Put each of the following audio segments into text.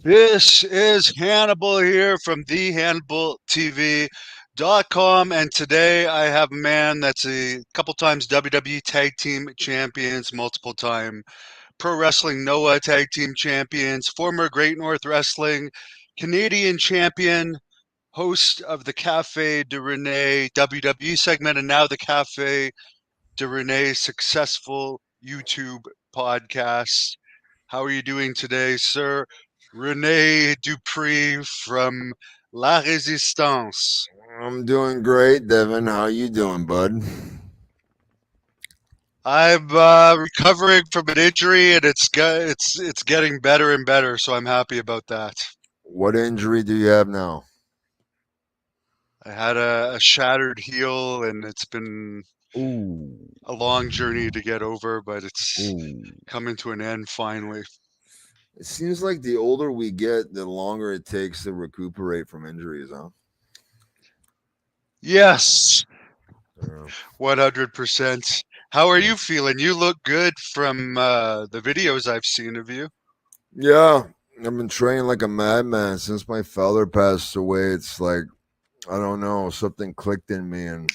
This is Hannibal here from thehannibaltv.com, and today I have a man that's a couple times WWE Tag Team Champions, multiple time Pro Wrestling Noah Tag Team Champions, former Great North Wrestling Canadian Champion, host of the Cafe de Rene WWE segment, and now the Cafe de Rene successful YouTube podcast. How are you doing today, sir? Rene Dupree from La Resistance. I'm doing great, Devin. How you doing, bud? I'm recovering from an injury, and it's getting better and better. So I'm happy about that. What injury do you have now? I had a shattered heel, and it's been Ooh, a long journey to get over, but it's ooh. coming to an end finally. It seems like the older we get, the longer it takes to recuperate from injuries, huh? Yes, Yeah. 100%. How are you feeling? You look good from the videos I've seen of you. Yeah, I've been training like a madman since my father passed away. It's like I don't know, something clicked in me, and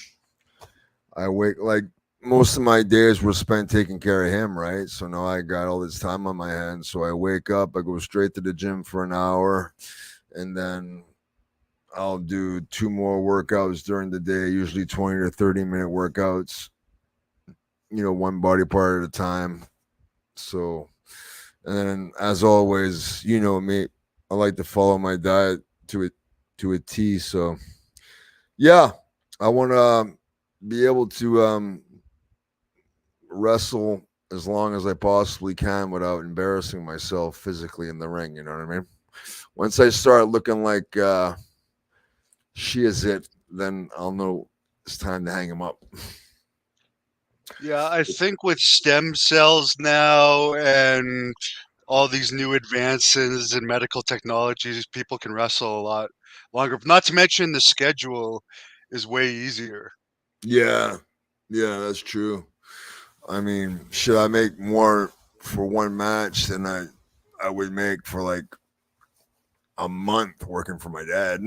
I wake like most of my days were spent taking care of him, right? So now I got all this time on my hands. So I wake up, I go straight to the gym for an hour, and then I'll do two more workouts during the day, usually 20 to 30-minute workouts, one body part at a time. So, and then as always, you know me, I like to follow my diet to a T. So, yeah, I want to be able to wrestle as long as I possibly can without embarrassing myself physically in the ring. You know what I mean? Once I start looking like she is it, then I'll know it's time to hang him up. Yeah, I think with stem cells now and all these new advances in medical technologies, people can wrestle a lot longer. Not to mention the schedule is way easier. Yeah, yeah, that's true. I mean, should I make more for one match than I would make for like a month working for my dad?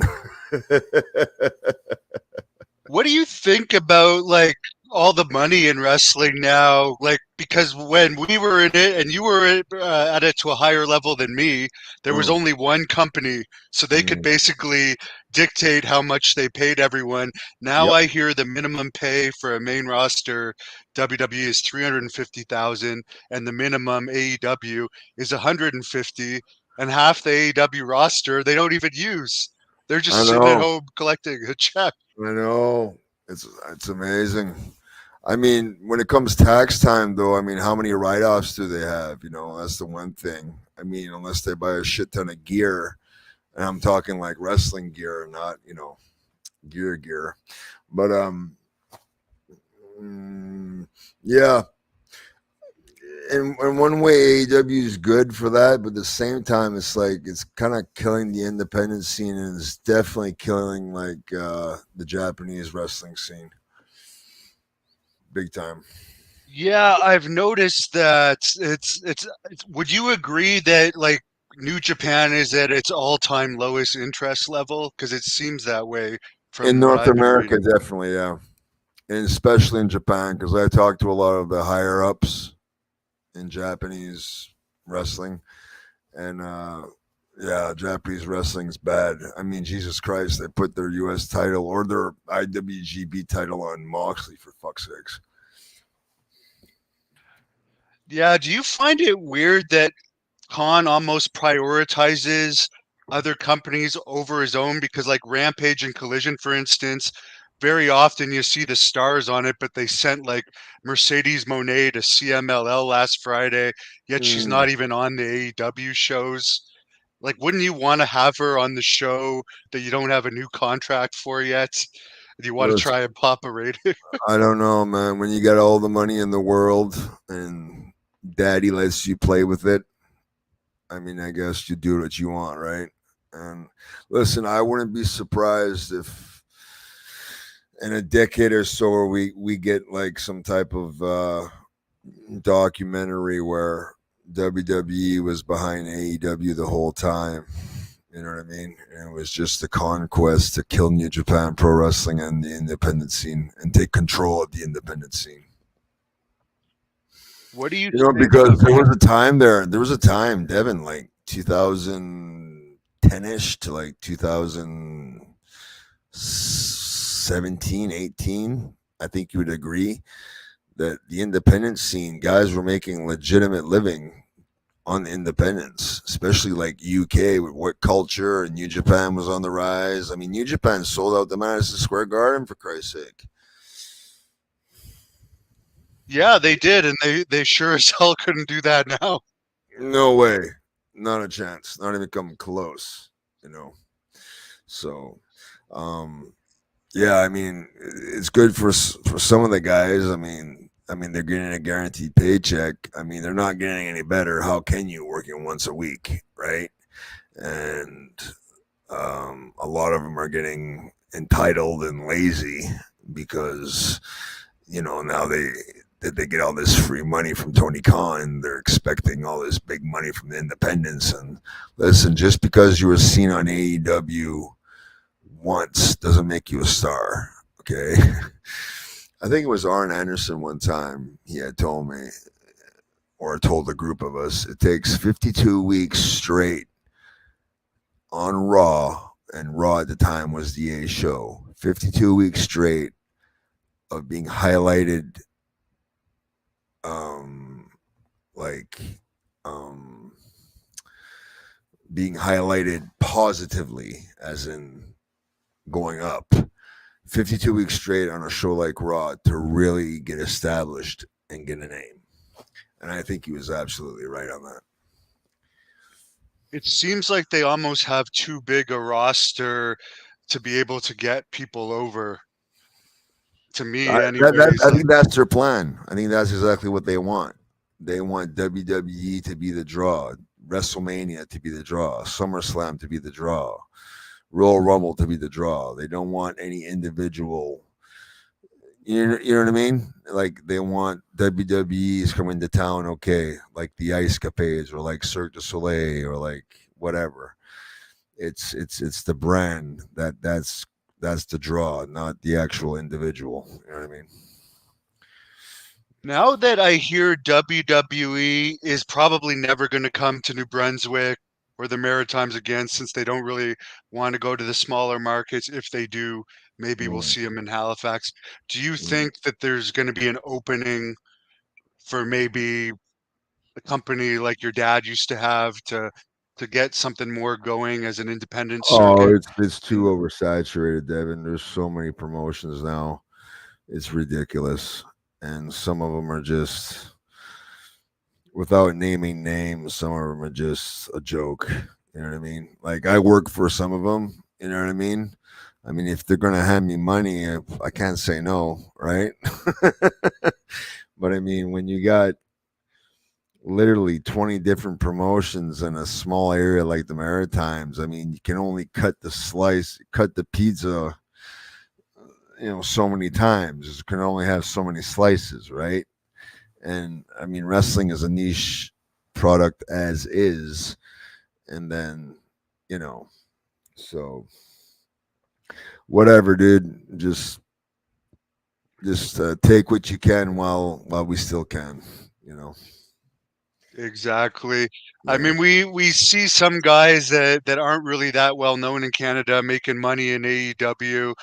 What do you think about like all the money in wrestling now? Like because when we were in it and you were at it to a higher level than me, there was Mm, only one company, so they could mm. basically dictate how much they paid everyone. Now Yep, I hear the minimum pay for a main roster WWE is 350,000, and the minimum AEW is 150, and half the AEW roster they don't even use. They're just I sitting at know, home collecting a check. I know. It's amazing. I mean, when it comes tax time, though, I mean, how many write-offs do they have? That's the one thing. I mean, unless they buy a shit ton of gear, and I'm talking like wrestling gear, not gear. But yeah, in one way, AEW is good for that, but at the same time, it's like it's kind of killing the independent scene, and it's definitely killing like the Japanese wrestling scene, big time. Yeah, I've noticed that would you agree that like New Japan is at its all-time lowest interest level? Because it seems that way In from what North I've been America, reading. definitely, yeah, and especially in Japan, because I talked to a lot of the higher ups in Japanese wrestling, and yeah, Japanese wrestling's bad. I mean, Jesus Christ, they put their U.S. title or their IWGP title on Moxley for fuck's sakes. Yeah, do you find it weird that Khan almost prioritizes other companies over his own? Because like Rampage and Collision, for instance, very often you see the stars on it, but they sent like Mercedes Monet to CMLL last Friday, yet she's Mm. not even on the AEW shows. Like, wouldn't you want to have her on the show that you don't have a new contract for yet? Do you want to Listen, try and pop a rating? I don't know, man. When you got all the money in the world and daddy lets you play with it, I mean, I guess you do what you want, right? And listen, I wouldn't be surprised if in a decade or so we get like some type of documentary where WWE was behind AEW the whole time. You know what I mean? And it was just the conquest to kill New Japan Pro Wrestling and the independent scene and take control of the independent scene. What do you You know, think because of? there was a time there. There was a time, Devin, like 2010 ish to like 2017, 18. I think you would agree that the independent scene, guys were making legitimate living on the independents, especially like UK with what culture and New Japan was on the rise. I mean, New Japan sold out the Madison Square Garden for Christ's sake. Yeah, they did, and they sure as hell couldn't do that now. No way, not a chance, not even come close. You know, so um, yeah, I mean, it's good for some of the guys. I mean, they're getting a guaranteed paycheck. I mean, they're not getting any better. How can you working once a week, right? And a lot of them are getting entitled and lazy because now they get all this free money from Tony Khan. They're expecting all this big money from the independents. And listen, just because you were seen on AEW once doesn't make you a star. Okay. I think it was Arn Anderson one time. He had told me, or told a group of us, it takes 52 weeks straight on Raw, and Raw at the time was the A show. 52 weeks straight of being highlighted, um, like, um, being highlighted positively, as in going up. 52 weeks straight on a show like Raw to really get established and get a name. And I think he was absolutely right on that. It seems like they almost have too big a roster to be able to get people over. To me, I anyways. think that's their plan. I think that's exactly what they want. They want WWE to be the draw, WrestleMania to be the draw, SummerSlam to be the draw, Royal Rumble to be the draw. They don't want any individual. You know what I mean? Like they want WWE's coming to town, okay, like the Ice Capades or like Cirque du Soleil or like whatever. It's the brand that's the draw, not the actual individual. You know what I mean? Now that I hear WWE is probably never going to come to New Brunswick or the Maritimes again, since they don't really want to go to the smaller markets. If they do, maybe we'll Mm, see them in Halifax. Do you mm. think that there's going to be an opening for maybe a company like your dad used to have to get something more going as an independent Oh, circuit? it's too And oversaturated, Devin. There's so many promotions now. It's ridiculous, and some of them are just, without naming names, some of them are just a joke. You know what I mean? Like I work for some of them. You know what I mean? I mean, if they're gonna hand me money, I can't say no, right? But I mean, when you got literally 20 different promotions in a small area like the Maritimes, I mean, you can only cut the pizza, so many times. You can only have so many slices, right? And I mean, wrestling is a niche product as is. And then, you know, so whatever, dude. Just take what you can while we still can. You know. exactly. I Yeah. mean, we see some guys that aren't really that well known in Canada making money in AEW.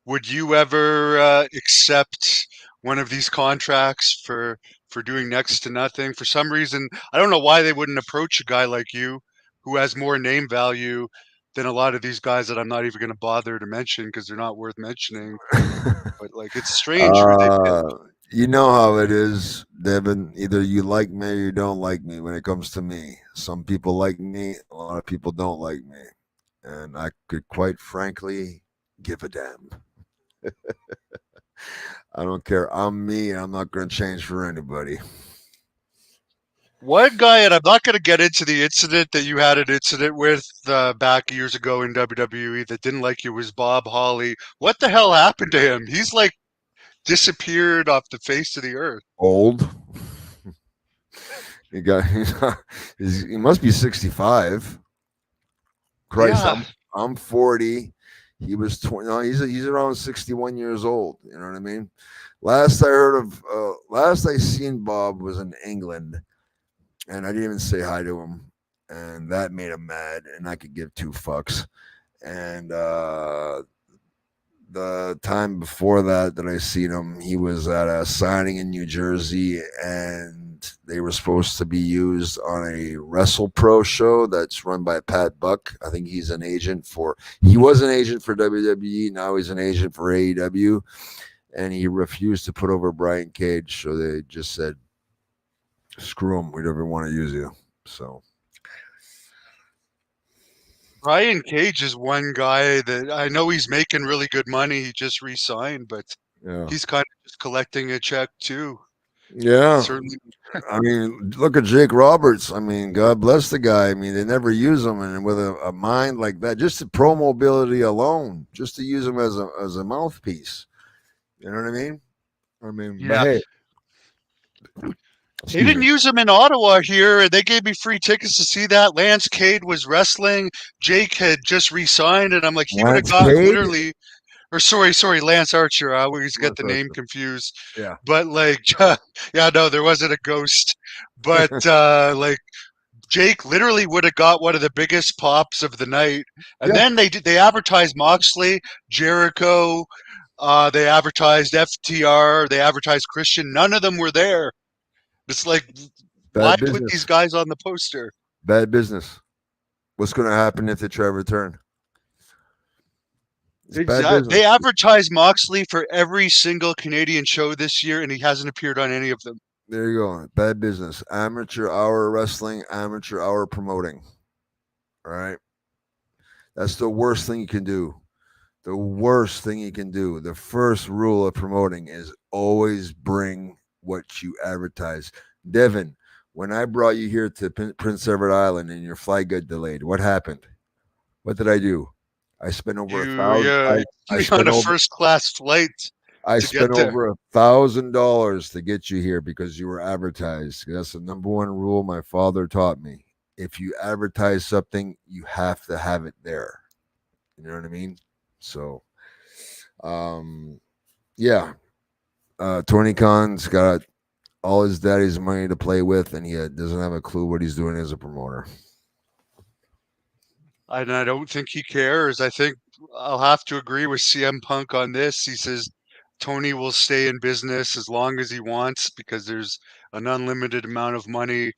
Would you ever accept one of these contracts for doing next to nothing? For some reason, I don't know why they wouldn't approach a guy like you who has more name value than a lot of these guys that I'm not even going to bother to mention because they're not worth mentioning. But like, it's strange who they pick. uh, you know how it is, Devin. Either you like me or you don't like me when it comes to me. Some people like me, a lot of people don't like me. And I could quite frankly give a damn. I don't care. I'm me. I'm not going to change for anybody. One guy, and I'm not going to get into the incident that you had an incident with back years ago in WWE that didn't like you, was Bob Holly. What the hell happened to him? He's like disappeared off the face of the earth. Old. He got he must be 65. Christ, Yeah. I'm 40. He was 20. No, he's around 61 years old. You know what I mean? Last I seen Bob was in England, and I didn't even say hi to him, and that made him mad, and I could give two fucks. And the time before that I seen him, he was at a signing in New Jersey, and they were supposed to be used on a Wrestle Pro show that's run by Pat Buck. I think he was an agent for WWE. Now he's an agent for AEW, and he refused to put over Brian Cage. So they just said, "Screw him. We never want to use you." So Brian Cage is one guy that I know he's making really good money. He just re-signed, but yeah, he's kind of just collecting a check too. yeah. Certainly. I mean, look at Jake Roberts. I mean, God bless the guy. I mean, they never use him, and with a mind like that, just the pro mobility alone, just to use him as a mouthpiece. You know what I mean? I mean, but Yeah. hey, They excuse didn't me, use him in Ottawa here. They gave me free tickets to see that. Lance Cade was wrestling. Jake had just re-signed, and I'm like, he would have Lance got Cade. literally, or sorry, Lance Archer. I always get Lance the name Archer. confused. Yeah, But like, yeah, no, there wasn't a ghost. But like, Jake literally would have got one of the biggest pops of the night. And yeah. then they advertised Moxley, Jericho, they advertised FTR, they advertised Christian. None of them were there. It's like, why Bad put these business. guys on the poster? Bad business. What's going to happen if they try to return? It's bad Exactly. business. They advertised Moxley for every single Canadian show this year, and he hasn't appeared on any of them. There you go. Bad business. Amateur hour wrestling. Amateur hour promoting. All right. That's the worst thing you can do. The worst thing you can do. The first rule of promoting is always bring what you advertise. Devin, when I brought you here to Prince Edward Island and your flight got delayed, what happened? What did I do? I spent over a You, thousand. yeah, I be on spent a over. first class flight I to get spent there. over $1,000 to get you here because you were advertised. That's the number one rule my father taught me. If you advertise something, you have to have it there. You know what I mean? So, um, yeah, Tony Khan's got all his daddy's money to play with, and he doesn't have a clue what he's doing as a promoter. And I don't think he cares. I think I'll have to agree with CM Punk on this. He says Tony will stay in business as long as he wants because there's an unlimited amount of money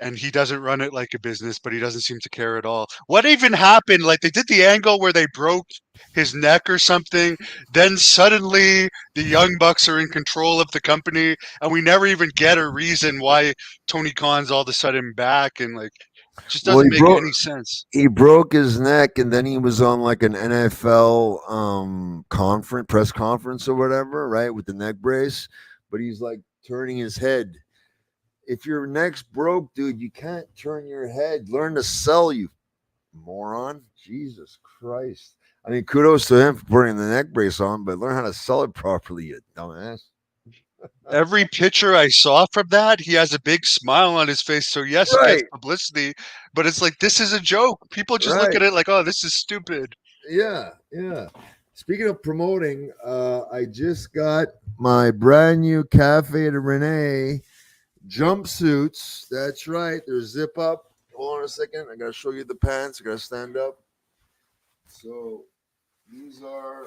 and he doesn't run it like a business, but he doesn't seem to care at all. What even happened? Like they did the angle where they broke his neck or something. Then suddenly the Young Bucks are in control of the company, and we never even get a reason why Tony Khan's all of a sudden back, and like it just Well, doesn't make any sense. he broke his neck, and then he was on like an NFL conference, press conference or whatever, right, with the neck brace. But he's like turning his head. If your neck's broke, dude, you can't turn your head. Learn to sell, you moron. Jesus Christ. I mean, kudos to him for putting the neck brace on, but learn how to sell it properly, you dumbass. Every picture I saw from that, he has a big smile on his face. So yes, it gets Right, publicity, but it's like this is a joke. People just look right. at it like, oh, this is stupid. Yeah, yeah. Speaking of promoting, I just got my brand new Cafe de Rene jumpsuits. That's right. They're zip up. Hold on a second. I gotta show you the pants. I gotta stand up. So these are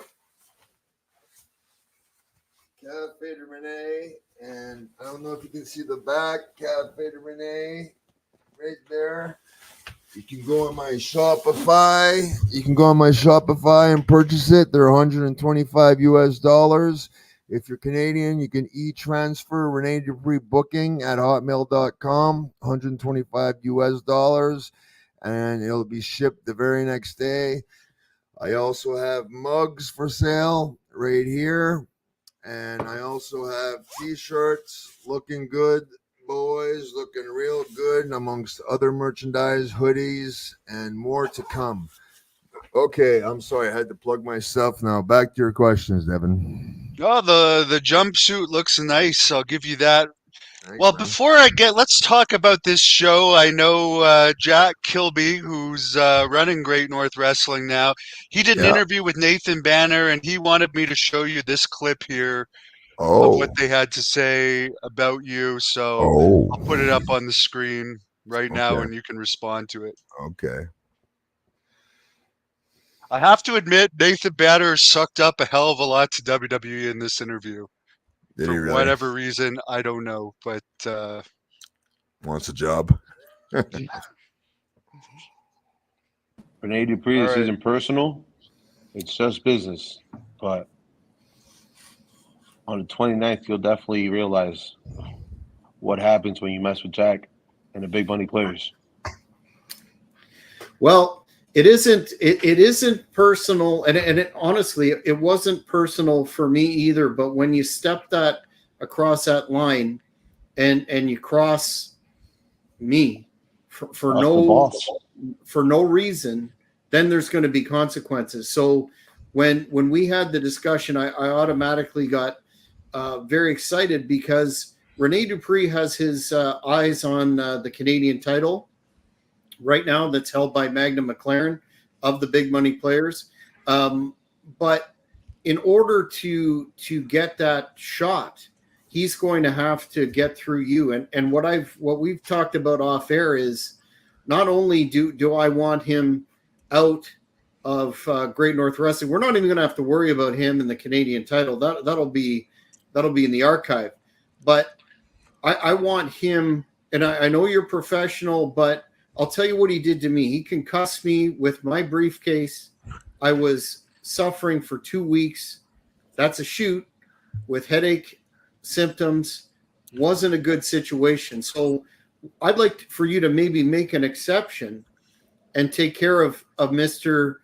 Cafe de Rene, and I don't know if you can see the back. Cafe de Rene, right there. You can go on my Shopify. You can go on my Shopify and purchase it. They're 125 US dollars. If you're Canadian, you can e-transfer Rene Dupree booking at hotmail.com, 125 US dollars, and it'll be shipped the very next day. I also have mugs for sale right here, and I also have t-shirts looking good, boys, looking real good, amongst other merchandise, hoodies, and more to come. Okay, I'm sorry, I had to plug myself. Now back to your questions, Devin. Oh, the jumpsuit looks nice. I'll give you that. Thanks, Well, man. let's talk about this show. I know Jack Kilby, who's running Great North Wrestling now. He did an Yeah. interview with Nathan Banner, and he wanted me to show you this clip here of what Oh. they had to say about you. So Oh. I'll put it up on the screen right now, Okay. and you can respond to it. Okay. I have to admit, Nathan Banner sucked up a hell of a lot to WWE in this interview. Did For he really? whatever reason, I don't know, but Wants a job? Rene Dupree, all this right. isn't personal. It's just business. But on the 29th, you'll definitely realize what happens when you mess with Jack and the big money players. Well, it isn't. It isn't personal, and it honestly, it wasn't personal for me either. But when you step that across that line, and you cross me for Off the no boss. reason, then there's going to be consequences. So when we had the discussion, I automatically got very excited because Rene Dupree has his eyes on the Canadian title right now that's held by Magna McLaren of the big money players. But in order to get that shot, he's going to have to get through you. And what we've talked about off air is not only do I want him out of Great North Wrestling, we're not even going to have to worry about him in the Canadian title. That'll be in the archive. But I want him, and I know you're professional, but I'll tell you what he did to me. He concussed me with my briefcase. I was suffering for 2 weeks. That's a shoot with headache symptoms. Wasn't a good situation. So I'd like for you to maybe make an exception and take care of Mr.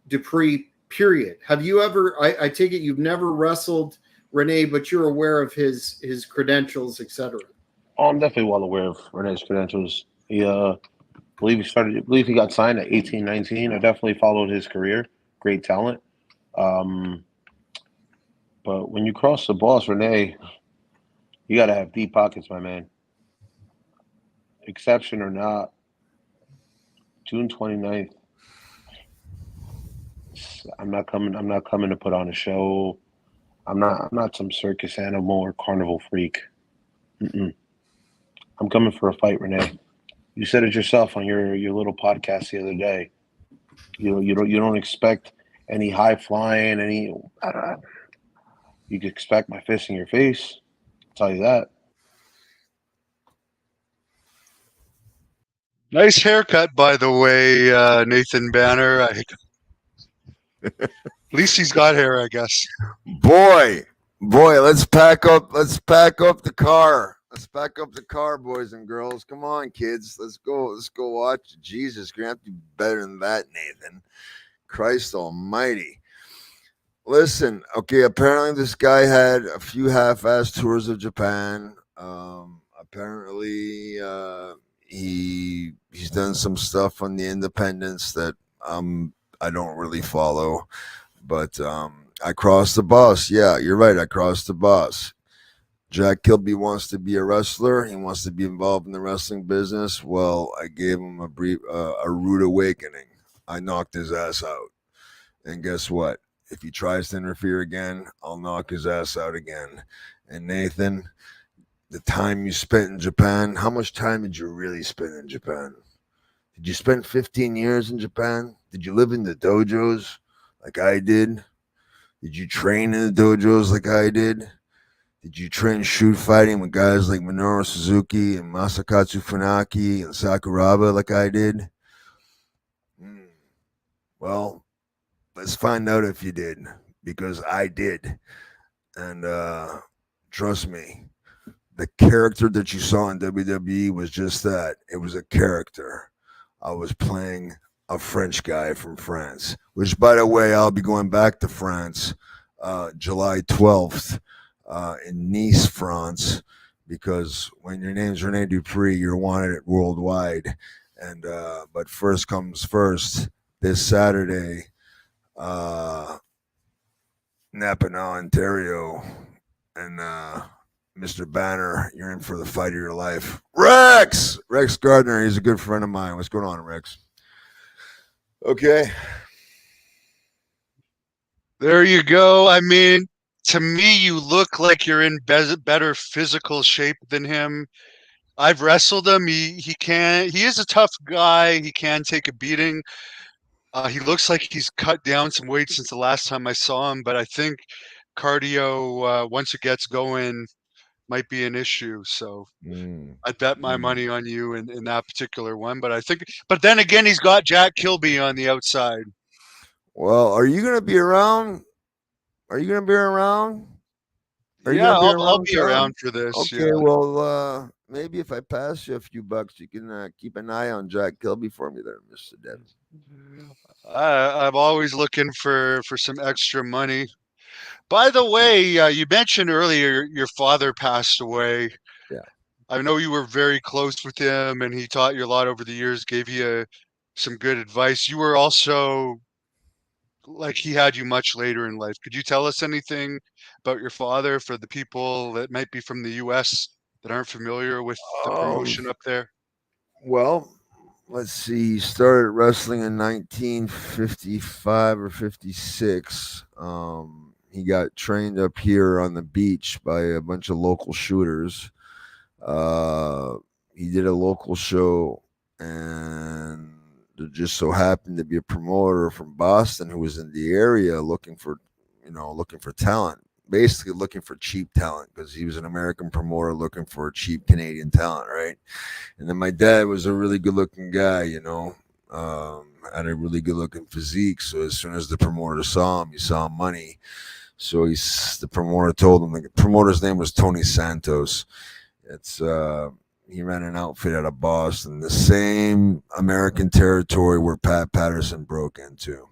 Dupree, period. Have you ever, I take it you've never wrestled Rene, but you're aware of his credentials, etc. Oh, I'm definitely well aware of Rene's credentials. I believe he got signed at 18, 19. I definitely followed his career. Great talent. Um, but when you cross the boss, Rene, you got to have deep pockets, my man. Exception or not, June 29th. I'm not coming. I'm not coming to put on a show. I'm not some circus animal or carnival freak. Mm-mm. I'm coming for a fight, Rene. You said it yourself on your little podcast the other day. You don't expect any high flying, any. You can expect my fist in your face. I'll tell you that. Nice haircut, by the way, Nathan Banner. At least he's got hair, I guess. Boy, let's pack up. Let's pack up the car. Let's pack up the car, boys and girls. Come on, kids. Let's go. Let's go watch. Jesus, you're gonna have to do better than that, Nathan. Christ Almighty. Listen, okay. Apparently, this guy had a few half-ass tours of Japan. Apparently, he's done some stuff on the independents that I don't really follow. But I crossed the bus. Yeah, you're right. I crossed the bus. Jack Kilby wants to be a wrestler. He wants to be involved in the wrestling business. Well, I gave him a rude awakening. I knocked his ass out. And guess what? If he tries to interfere again, I'll knock his ass out again. And Nathan, the time you spent in Japan, how much time did you really spend in Japan? Did you spend 15 years in Japan? Did you live in the dojos like I did? Did you train in the dojos like I did? Did you train shoot fighting with guys like Minoru Suzuki and Masakatsu Funaki and Sakuraba like I did? Well, let's find out if you did, because I did. And trust me, the character that you saw in WWE was just that. It was a character. I was playing a French guy from France, which, by the way, I'll be going back to France July 12th in Nice, France, because when your name's Rene Dupree, you're wanted worldwide. And but first comes first, this Saturday, Napanee, Ontario, and Mr. Banner, you're in for the fight of your life. Rex Gardner, he's a good friend of mine. What's going on, Rex? Okay. There you go. I mean, to me, you look like you're in better physical shape than him. I've wrestled him. He is a tough guy. He can take a beating. He looks like he's cut down some weight since the last time I saw him, but I think cardio, once it gets going, might be an issue. So I'd bet my money on you in that particular one. But then again, he's got Jack Kilby on the outside. Well, are you going to be around? Are you going to be around? Yeah, I'll be around for this. Okay, Yeah. well, maybe if I pass you a few bucks, you can keep an eye on Jack Kilby for me there, Mr. Devin. I'm always looking for some extra money. By the way, you mentioned earlier your father passed away. Yeah. I know you were very close with him, and he taught you a lot over the years, gave you some good advice. You were also like he had you much later in life. Could you tell us anything about your father for the people that might be from the U.S. that aren't familiar with the promotion up there? Well, let's see. He started wrestling in 1955 or 56. He got trained up here on the beach by a bunch of local shooters. He did a local show, and there just so happened to be a promoter from Boston who was in the area looking for talent, basically looking for cheap talent, because he was an American promoter looking for cheap Canadian talent, right? And then my dad was a really good-looking guy, had a really good-looking physique. So as soon as the promoter saw him, he saw money. So the promoter told him. The promoter's name was Tony Santos. He ran an outfit out of Boston, the same American territory where Pat Patterson broke into.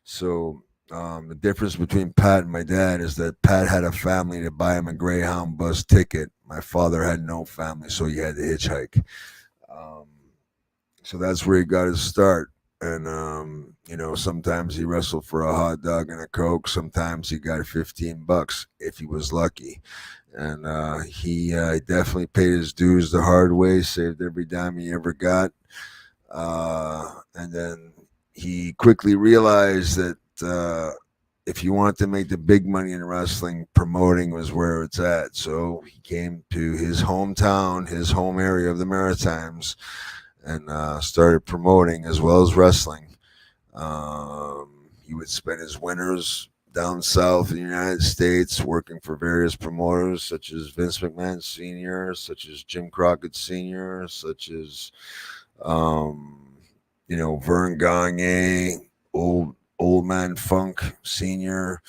So the difference between Pat and my dad is that Pat had a family to buy him a Greyhound bus ticket. My father had no family, so he had to hitchhike. So that's where he got his start. And, sometimes he wrestled for a hot dog and a Coke. Sometimes he got $15 if he was lucky. And he definitely paid his dues the hard way, saved every dime he ever got. And then he quickly realized that if you want to make the big money in wrestling, promoting was where it's at. So he came to his hometown, his home area of the Maritimes, and started promoting as well as wrestling. He would spend his winters down south in the United States working for various promoters such as Vince McMahon Sr., such as Jim Crockett Sr., such as Vern Gagne, old man Funk Sr.,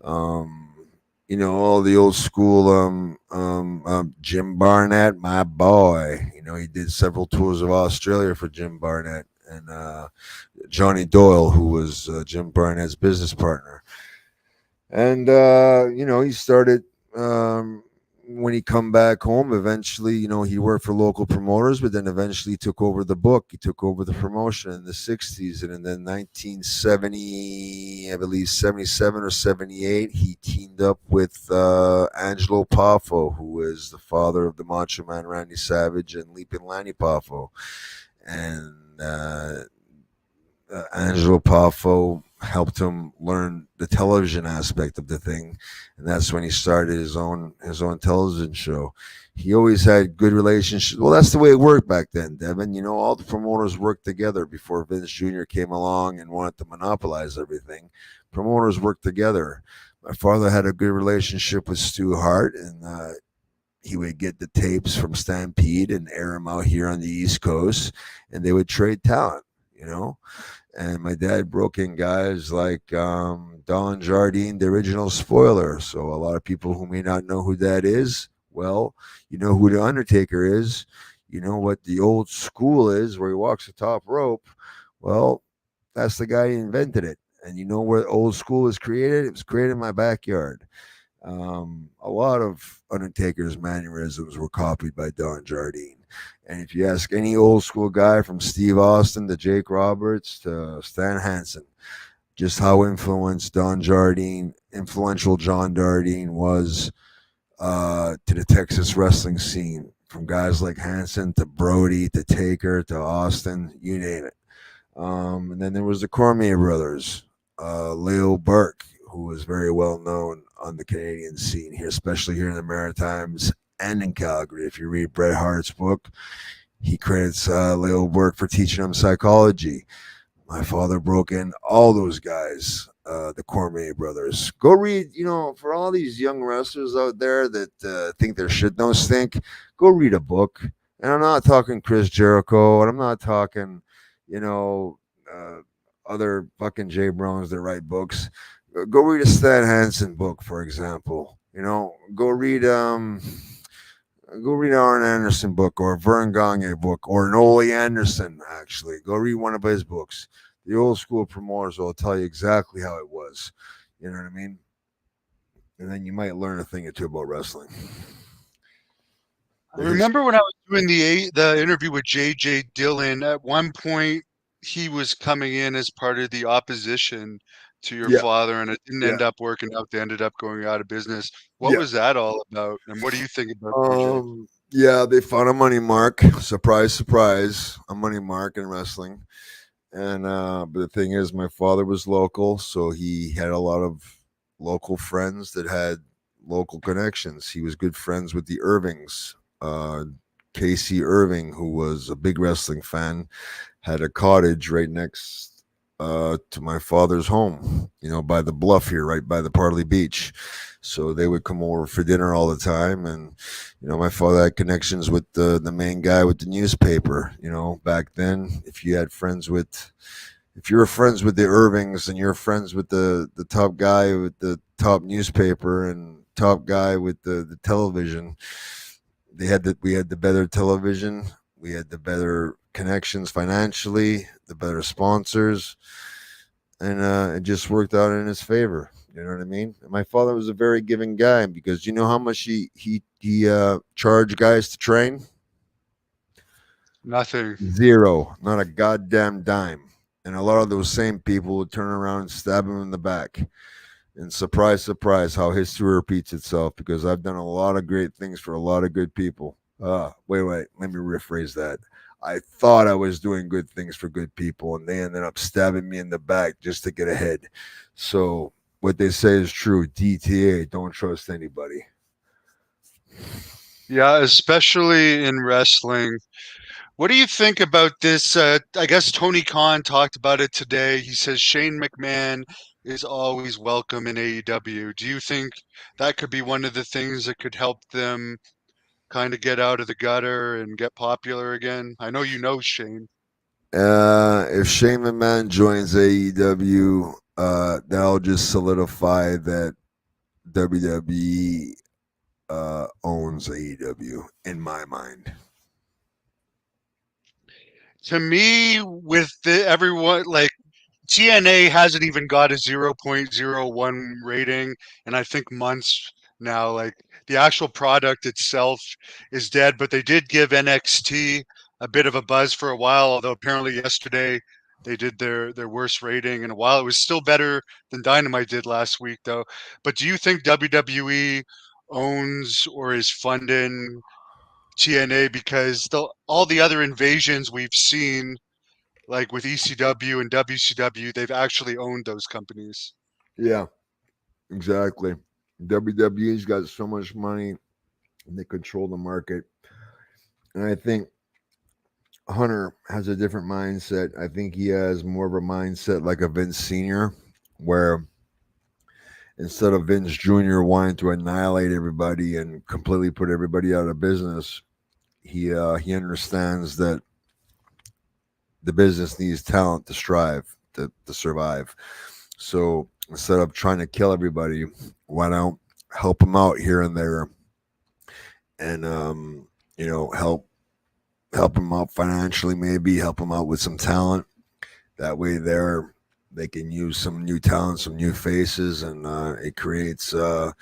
all the old school Jim Barnett, my boy. He did several tours of Australia for Jim Barnett, and Johnny Doyle, who was Jim Barnett's business partner. And he started when he come back home. Eventually, he worked for local promoters, but then eventually took over the book. He took over the promotion in the 60s. And then 1970, I believe 77 or 78, he teamed up with Angelo Poffo, who is the father of the Macho Man Randy Savage and Leaping Lanny Poffo. And Angelo Poffo helped him learn the television aspect of the thing, and that's when he started his own television show. He always had good relationships. Well, that's the way it worked back then, Devin. All the promoters worked together before Vince Jr. came along and wanted to monopolize everything. Promoters worked together. My father had a good relationship with Stu Hart, and he would get the tapes from Stampede and air them out here on the East Coast, and they would trade talent, And my dad broke in guys like Don Jardine, the original Spoiler. So a lot of people who may not know who that is, well, you know who the Undertaker is. You know what the old school is, where he walks the top rope. Well, that's the guy who invented it. And you know where old school was created? It was created in my backyard. A lot of Undertaker's mannerisms were copied by Don Jardine. And if you ask any old school guy from Steve Austin to Jake Roberts to Stan Hansen, just how influential John Jardine was to the Texas wrestling scene, from guys like Hanson to Brody to Taker to Austin, you name it. And then there was the Cormier brothers, Leo Burke, who was very well known on the Canadian scene here, especially here in the Maritimes and in Calgary. If you read Bret Hart's book, he credits Leo Burke for teaching him psychology. My father broke in all those guys, the Cormier brothers. Go read, for all these young wrestlers out there that think their shit don't stink, go read a book. And I'm not talking Chris Jericho, and I'm not talking, uh, other fucking Jay Browns that write books. Go read a Stan Hansen book, for example. Go read an Arn Anderson book or a Vern Gagne book or an Ole Anderson, actually. Go read one of his books. The old school promoters will tell you exactly how it was. You know what I mean? And then you might learn a thing or two about wrestling. I remember when I was doing the interview with J.J. Dillon, at one point he was coming in as part of the opposition to your father, and it didn't end up working out. They ended up going out of business. What was that all about? And what do you think about JJ? Yeah, they found a money mark. Surprise, surprise. A money mark in wrestling. And but the thing is, my father was local, so he had a lot of local friends that had local connections. He was good friends with the Irvings. Casey Irving, who was a big wrestling fan, had a cottage right next to my father's home, by the bluff here, right by the Parley Beach. So they would come over for dinner all the time. And, my father had connections with the main guy with the newspaper. Back then, if you were friends with the Irvings and you're friends with the top guy with the top newspaper and top guy with the television, we had the better television. We had the better connections financially, the better sponsors, and it just worked out in his favor. You know what I mean? And my father was a very giving guy, because you know how much he charged guys to train? Nothing. Zero. Not a goddamn dime. And a lot of those same people would turn around and stab him in the back. And surprise, surprise, how history repeats itself, because I've done a lot of great things for a lot of good people. Wait, let me rephrase that. I thought I was doing good things for good people, and they ended up stabbing me in the back just to get ahead. So what they say is true. DTA, don't trust anybody. Yeah, especially in wrestling. What do you think about this? I guess Tony Khan talked about it today. He says Shane McMahon is always welcome in AEW. Do you think that could be one of the things that could help them kind of get out of the gutter and get popular again? I know you know Shane. If Shane McMahon joins AEW, that'll just solidify that WWE owns AEW in my mind. To me, with everyone, like, TNA hasn't even got a 0.01 rating, and I think months now. Like, the actual product itself is dead, but they did give NXT a bit of a buzz for a while, although apparently yesterday they did their worst rating in a while. It was still better than Dynamite did last week, though. But do you think WWE owns or is funding TNA? Because all the other invasions we've seen, like with ECW and WCW, they've actually owned those companies. Yeah, exactly. WWE's got so much money and they control the market. And I think Hunter has a different mindset. I think he has more of a mindset like a Vince Sr., where instead of Vince Jr. wanting to annihilate everybody and completely put everybody out of business, he understands that the business needs talent to strive, to survive. So instead of trying to kill everybody, why don't help them out here and there, and help them out financially, maybe help them out with some talent. That way they can use some new talent, some new faces, and it creates a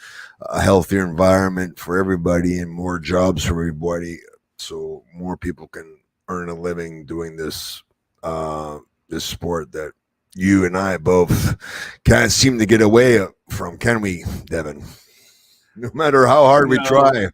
healthier environment for everybody and more jobs for everybody, so more people can earn a living doing this this sport that you and I both can't seem to get away from, can we, Devin? no matter how hard we No. try.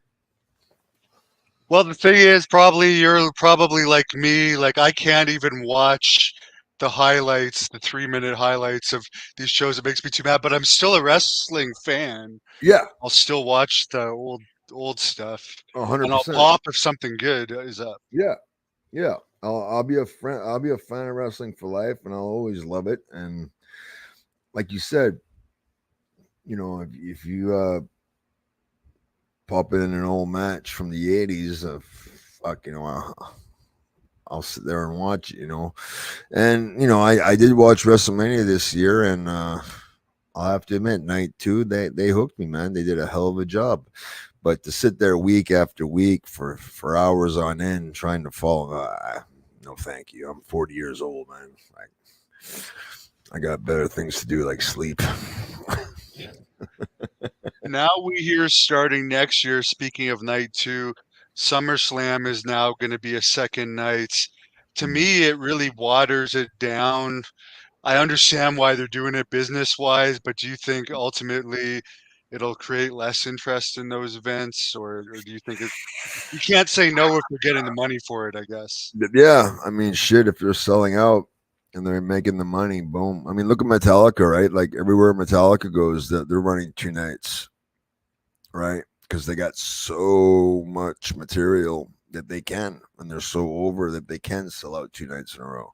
Well, the thing is, probably you're probably like me. Like I can't even watch the highlights, the 3-minute highlights of these shows. It makes me too mad. But I'm still a wrestling fan. Yeah, I'll still watch the old stuff, and I'll 100%. pop if something good is up. Yeah, yeah. I'll be a friend. I'll be a fan of wrestling for life, and I'll always love it. And like you said, if you pop in an old match from the '80s, fuck, I'll sit there and watch it, And I did watch WrestleMania this year, and I'll have to admit, night 2, they hooked me, man. They did a hell of a job. But to sit there week after week for hours on end trying to follow, no, thank you. I'm 40 years old, man. I got better things to do, like sleep. Now we hear starting next year, speaking of night 2, SummerSlam is now going to be a second night. To me, it really waters it down. I understand why they're doing it business-wise, but do you think ultimately it'll create less interest in those events, or do you think you can't say no if they're getting the money for it, I guess? Yeah, I mean, shit, if they're selling out and they're making the money, boom. I mean, look at Metallica, right? Like everywhere Metallica goes, they're running 2 nights, right? Because they got so much material that they can, and they're so over that they can sell out 2 nights in a row.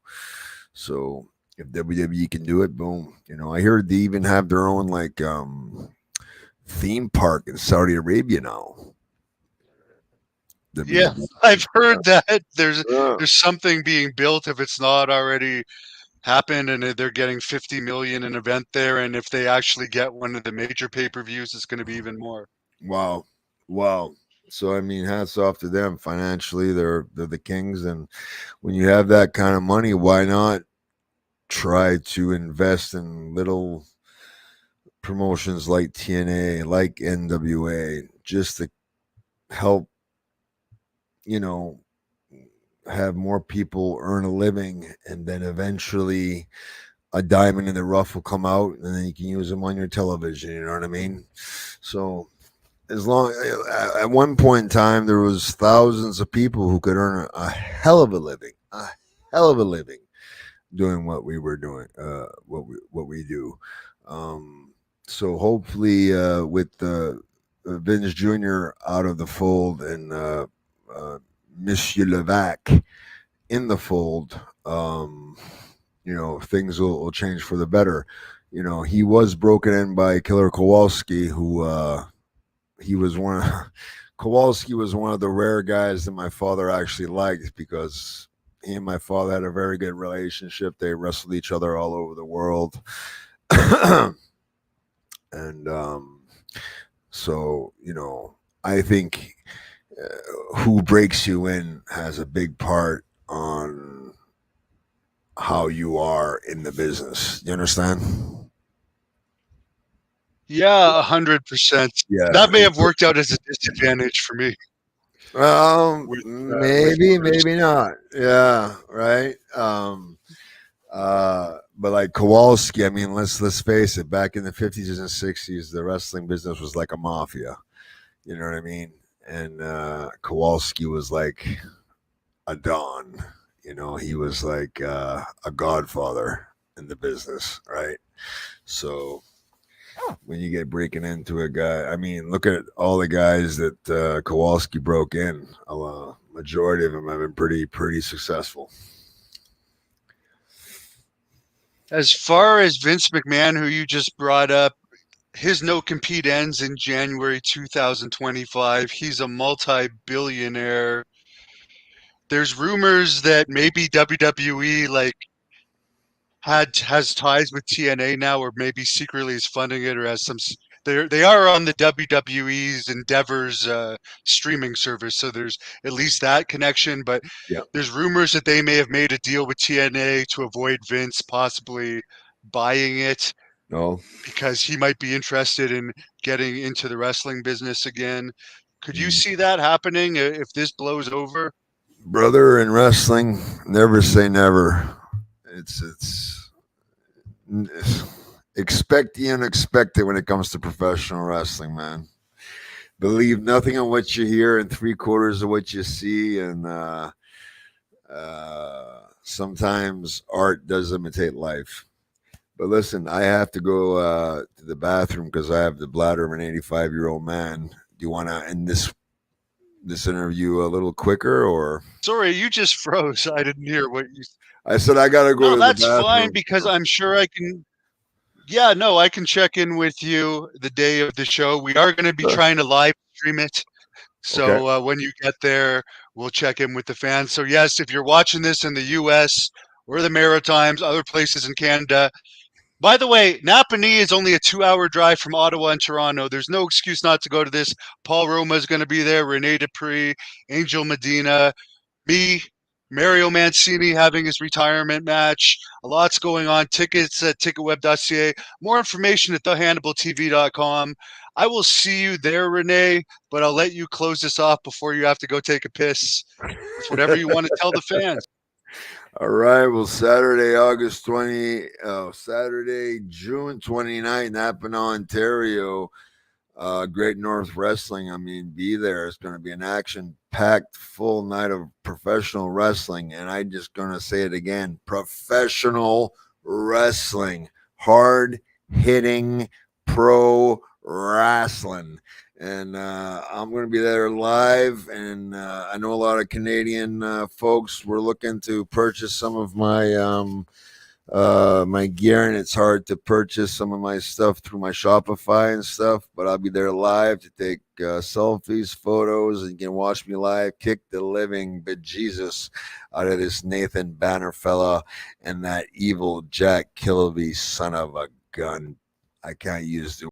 So if WWE can do it, boom. I heard they even have their own like theme park in Saudi Arabia now. Yeah, I've heard that there's something being built if it's not already happened, and they're getting 50 million an event there, and if they actually get one of the major pay-per-views, it's going to be even more. Wow. So I mean, hats off to them. Financially, they're the kings, and when you have that kind of money, why not try to invest in little promotions like TNA, like NWA, just to help, have more people earn a living, and then eventually a diamond in the rough will come out, and then you can use them on your television. You know what I mean? So as long at one point in time, there was thousands of people who could earn a hell of a living doing what we were doing, what we do. So hopefully, with Vince Jr. out of the fold and Monsieur Levac in the fold, things will change for the better. He was broken in by Killer Kowalski, who Kowalski was one of the rare guys that my father actually liked, because he and my father had a very good relationship. They wrestled each other all over the world. And so, I think who breaks you in has a big part on how you are in the business. You understand? Yeah, 100%. Yeah. That may have worked out as a disadvantage for me. Maybe not. Yeah, right. But like Kowalski, I mean, let's face it. Back in the 50s and 60s, the wrestling business was like a mafia. You know what I mean? And Kowalski was like a don. He was like a godfather in the business, right? So when you get breaking into a guy, I mean, look at all the guys that Kowalski broke in. A majority of them have been pretty successful. As far as Vince McMahon, who you just brought up, his no-compete ends in January 2025. He's a multi-billionaire. There's rumors that maybe WWE has ties with TNA now, or maybe secretly is funding it, or has some. They are on the WWE's Endeavor's streaming service, so there's at least that connection. But there's rumors that they may have made a deal with TNA to avoid Vince possibly buying it. No, because he might be interested in getting into the wrestling business again. Could you see that happening if this blows over? Brother, in wrestling, never say never. It's expect the unexpected when it comes to professional wrestling, man. believe nothing of what you hear and 3/4 of what you see, and sometimes art does imitate life. But listen, I have to go to the bathroom because I have the bladder of an 85-year-old man. Do you want to end this interview a little quicker, or? Sorry, you just froze. I didn't hear what you. I said I gotta go No, to the that's bathroom. fine because I'm sure I can. Yeah, no, I can check in with you the day of the show. We are going to be trying to live stream it. So when you get there, we'll check in with the fans. So yes, if you're watching this in the U.S. or the Maritimes, other places in Canada. By the way, Napanee is only a 2-hour drive from Ottawa and Toronto. There's no excuse not to go to this. Paul Roma is going to be there, Rene Dupree, Angel Medina, me, Mario Mancini having his retirement match. A lot's going on. Tickets at ticketweb.ca. More information at thehannibaltv.com. I will see you there, Rene, but I'll let you close this off before you have to go take a piss. It's whatever you want to tell the fans. All right. Well, Saturday, June 29th, Napanee, Ontario. Great North Wrestling. I mean, be there. It's going to be an action-packed, full night of professional wrestling. And I'm just going to say it again. Professional wrestling. Hard-hitting pro wrestling. And I'm going to be there live. And I know a lot of Canadian folks were looking to purchase some of my my gear, and it's hard to purchase some of my stuff through my Shopify and stuff, but I'll be there live to take selfies, photos, and you can watch me live kick the living bejesus out of this Nathan Banner fella and that evil Jack Kilby son of a gun. I can't use the